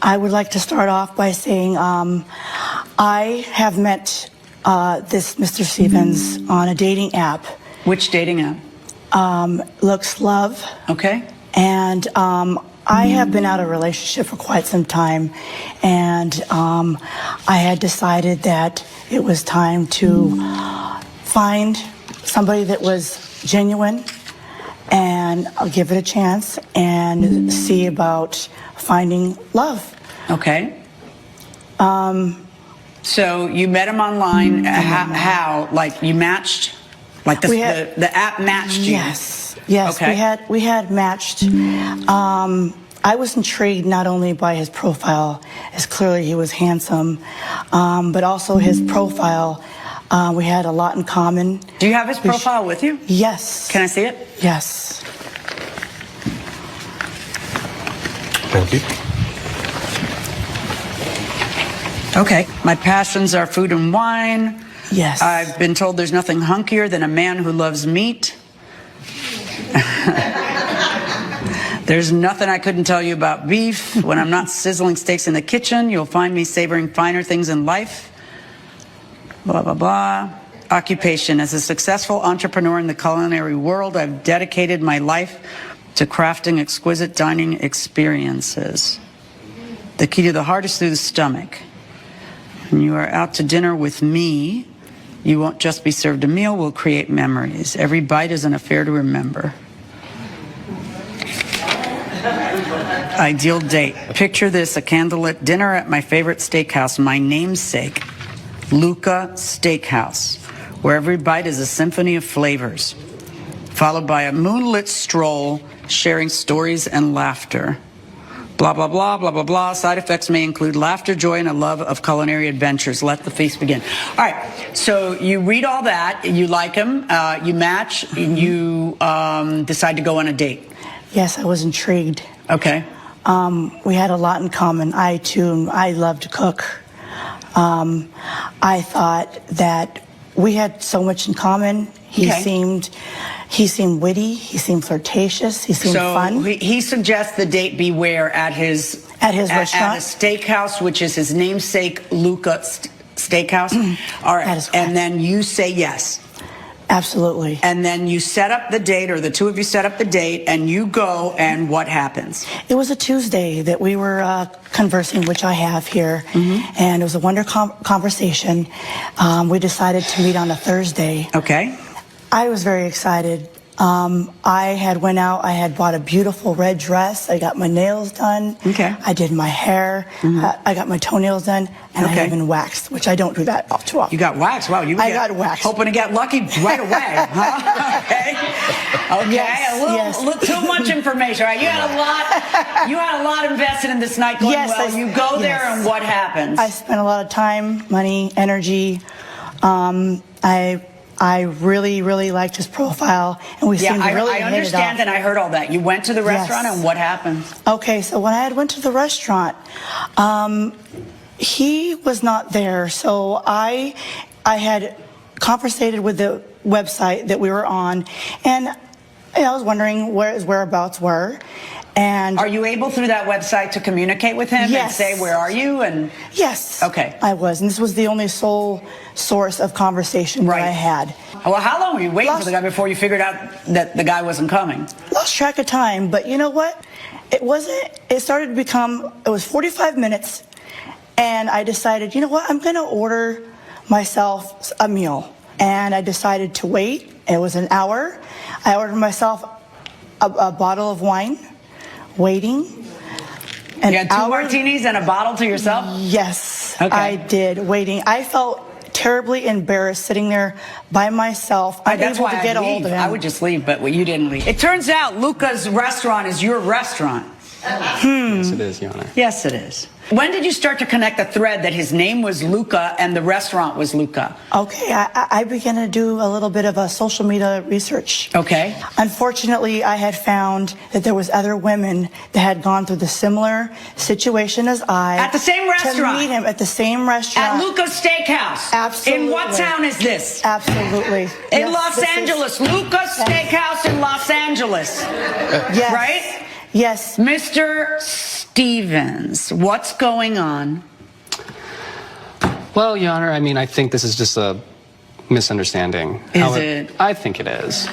I would like to start off by saying I have met this Mr. Stevens on a dating app. Which dating app? Looks Love. Okay. And I have been out of a relationship for quite some time, and I had decided that it was time to find somebody that was genuine, and I'll give it a chance and see about finding love. Okay. So you met him online. How? Like you matched? Like the app matched you? Yes. Yes. Okay. We had matched. I was intrigued not only by his profile, as clearly he was handsome, but also his profile. We had a lot in common. Do you have his profile with you? Yes. Can I see it? Yes. Thank you. Okay. My passions are food and wine. Yes. I've been told there's nothing hunkier than a man who loves meat. There's nothing I couldn't tell you about beef. When I'm not sizzling steaks in the kitchen, you'll find me savoring finer things in life. Blah, blah, blah. Occupation. As a successful entrepreneur in the culinary world, I've dedicated my life to crafting exquisite dining experiences. The key to the heart is through the stomach. When you are out to dinner with me, you won't just be served a meal, we'll create memories. Every bite is an affair to remember. Ideal date. Picture this, a candlelit dinner at my favorite steakhouse, my namesake, Luca Steakhouse, where every bite is a symphony of flavors, followed by a moonlit stroll, sharing stories and laughter. Blah, blah, blah, blah, blah, blah. Side effects may include laughter, joy, and a love of culinary adventures. Let the feast begin. All right, so you read all that, you like him, you match, and you decide to go on a date. Yes, I was intrigued. Okay. We had a lot in common. I love to cook. I thought that we had so much in common. He seemed witty. He seemed flirtatious. He seemed fun. He suggests the date be where? At his restaurant, at a steakhouse, which is his namesake, Luca Steakhouse. All right, that is correct. And then you say yes. Absolutely. And then you set up the date, or the two of you set up the date, and you go, and what happens? It was a Tuesday that we were conversing, which I have here, and it was a wonderful conversation. We decided to meet on a Thursday. Okay. I was very excited. I had went out, I had bought a beautiful red dress, I got my nails done, I did my hair, I got my toenails done, and I even waxed, which I don't do that too often. You got waxed? Wow, I got waxed. Hoping to get lucky right away, huh? Okay. Yes, a little too much information. All right, you had a lot invested in this night going well. You go there, and what happens? I spent a lot of time, money, energy. I really, really liked his profile, and we seemed to really hit it off. I understand, and I heard all that. You went to the restaurant, and what happened? Okay, so when I went to the restaurant, he was not there, so I had conversated with the website that we were on, and I was wondering where his whereabouts were. And are you able through that website to communicate with him and say, where are you? And yes. Okay. I was. And this was the only sole source of conversation that I had. Well, how long were you waiting for the guy before you figured out that the guy wasn't coming? Lost track of time. But you know what? It started to become, it was 45 minutes. And I decided, you know what? I'm going to order myself a meal. And I decided to wait. It was an hour. I ordered myself a bottle of wine. Waiting. You had two martinis and a bottle to yourself? Yes, okay. I did. Waiting. I felt terribly embarrassed sitting there by myself, unable to get a hold of him. I would just leave, but you didn't leave. It turns out Luca's restaurant is your restaurant. Yes, it is, Your Honor. Yes, it is. When did you start to connect the thread that his name was Luca and the restaurant was Luca? Okay, I began to do a little bit of a social media research. Okay. Unfortunately, I had found that there was other women that had gone through the similar situation as I. At the same restaurant? To meet him at the same restaurant. At Luca's Steakhouse? Absolutely. In what town is this? Absolutely. In Los Angeles. Luca's Steakhouse in Los Angeles. Yes. Right? Yes. Mr. Stevens, what's going on? Well, Your Honor, I mean, I think this is just a misunderstanding. Is it? I think it is.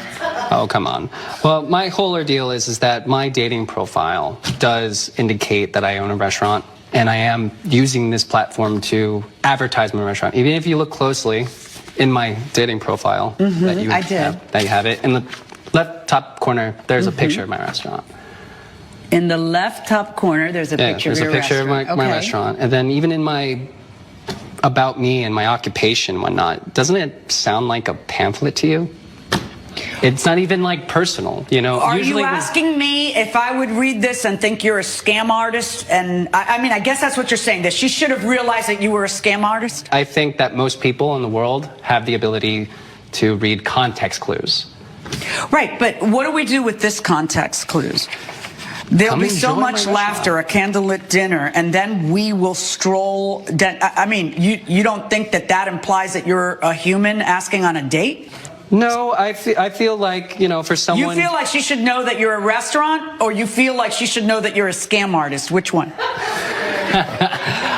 Oh, come on. Well, my whole ordeal is that my dating profile does indicate that I own a restaurant, and I am using this platform to advertise my restaurant. Even if you look closely in my dating profile, that you have it in the left top corner. There's a picture of my restaurant. In the left top corner, there's a picture of your restaurant. There's a picture of my restaurant, and then even in my about me and my occupation and whatnot, doesn't it sound like a pamphlet to you? It's not even like personal, you know. Are you asking me if I would read this and think you're a scam artist? And I mean, I guess that's what you're saying, that she should have realized that you were a scam artist? I think that most people in the world have the ability to read context clues. Right, but what do we do with this context clues? There'll be so much laughter, a candlelit dinner, and then we will stroll. I mean, you don't think that that implies that you're a human asking on a date? No, I feel like, you know, for someone... You feel like she should know that you're a restaurant, or you feel like she should know that you're a scam artist? Which one?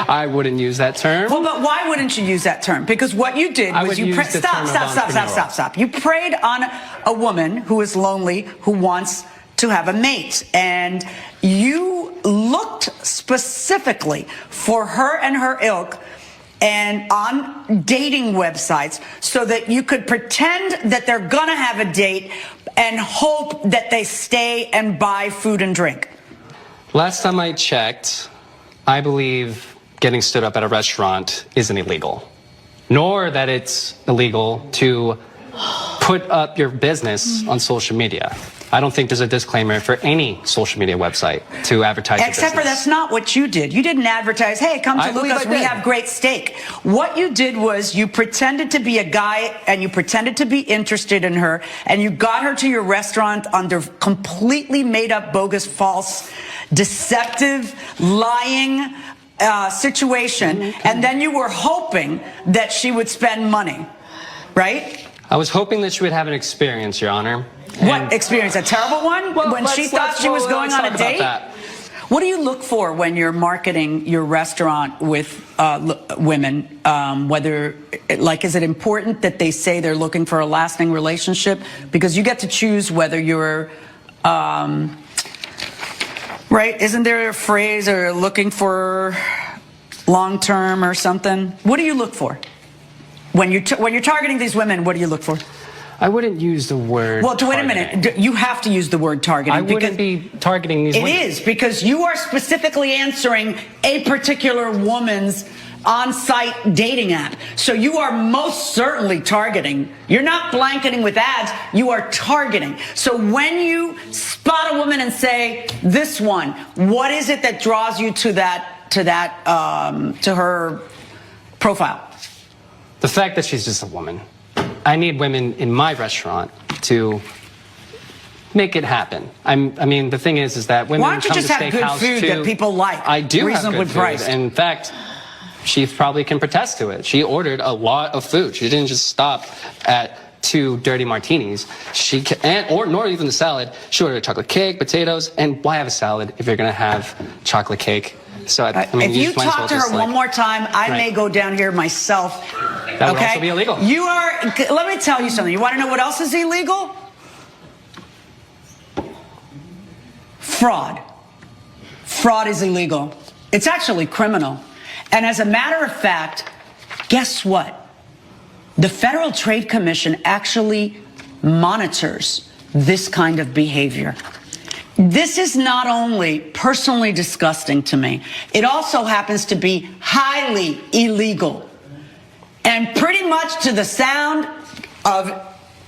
I wouldn't use that term. Well, but why wouldn't you use that term? Because what you did was you... Stop. You preyed on a woman who is lonely, who wants to have a mate, and you looked specifically for her and her ilk and on dating websites so that you could pretend that they're gonna have a date and hope that they stay and buy food and drink. Last time I checked, I believe getting stood up at a restaurant isn't illegal, nor that it's illegal to put up your business on social media. I don't think there's a disclaimer for any social media website to advertise Except for that's not what you did. You didn't advertise, hey, come to Lucas, we have great steak. What you did was you pretended to be a guy and you pretended to be interested in her and you got her to your restaurant under completely made up, bogus, false, deceptive, lying situation. And then you were hoping that she would spend money, right? I was hoping that she would have an experience, Your Honor. What experience? A terrible one? Well, when she thought she was going on a date? What do you look for when you're marketing your restaurant with women? Whether, like, is it important that they say they're looking for a lasting relationship? Because you get to choose whether you're, right? Isn't there a phrase, or looking for long-term or something? What do you look for? When you're targeting these women, what do you look for? I wouldn't use the word Well, wait a minute. You have to use the word targeting. I wouldn't be targeting these women. It is, because you are specifically answering a particular woman's on-site dating app. So you are most certainly targeting. You're not blanketing with ads. You are targeting. So when you spot a woman and say, this one, what is it that draws you to her profile? The fact that she's just a woman. I need women in my restaurant to make it happen. I mean, the thing is that women Why don't you come just to have good steakhouse food too. that people like? I do have reasonably good priced. food. In fact, she probably can protest to it. She ordered a lot of food. She didn't just stop at 2 dirty martinis. Nor even the salad. She ordered a chocolate cake, potatoes, and why have a salad if you're going to have chocolate cake? So I mean, if you talk to her one more time, I may go down here myself. That would also be illegal. Let me tell you something. You want to know what else is illegal? Fraud. Fraud is illegal. It's actually criminal. And as a matter of fact, guess what? The Federal Trade Commission actually monitors this kind of behavior. This is not only personally disgusting to me, it also happens to be highly illegal. And pretty much to the sound of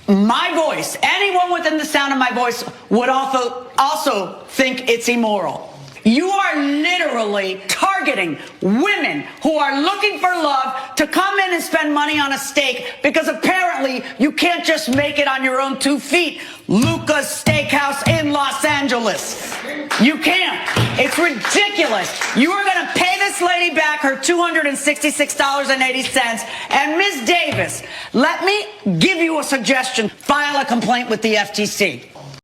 my voice, anyone within the sound of my voice would also think it's immoral. You are literally targeting women who are looking for love to come in and spend money on a steak because apparently you can't just make it on your own 2 feet. Luca's Steakhouse in Los Angeles. You can't. It's ridiculous. You are going to pay this lady back her $266.80. And Ms. Davis, let me give you a suggestion. File a complaint with the FTC.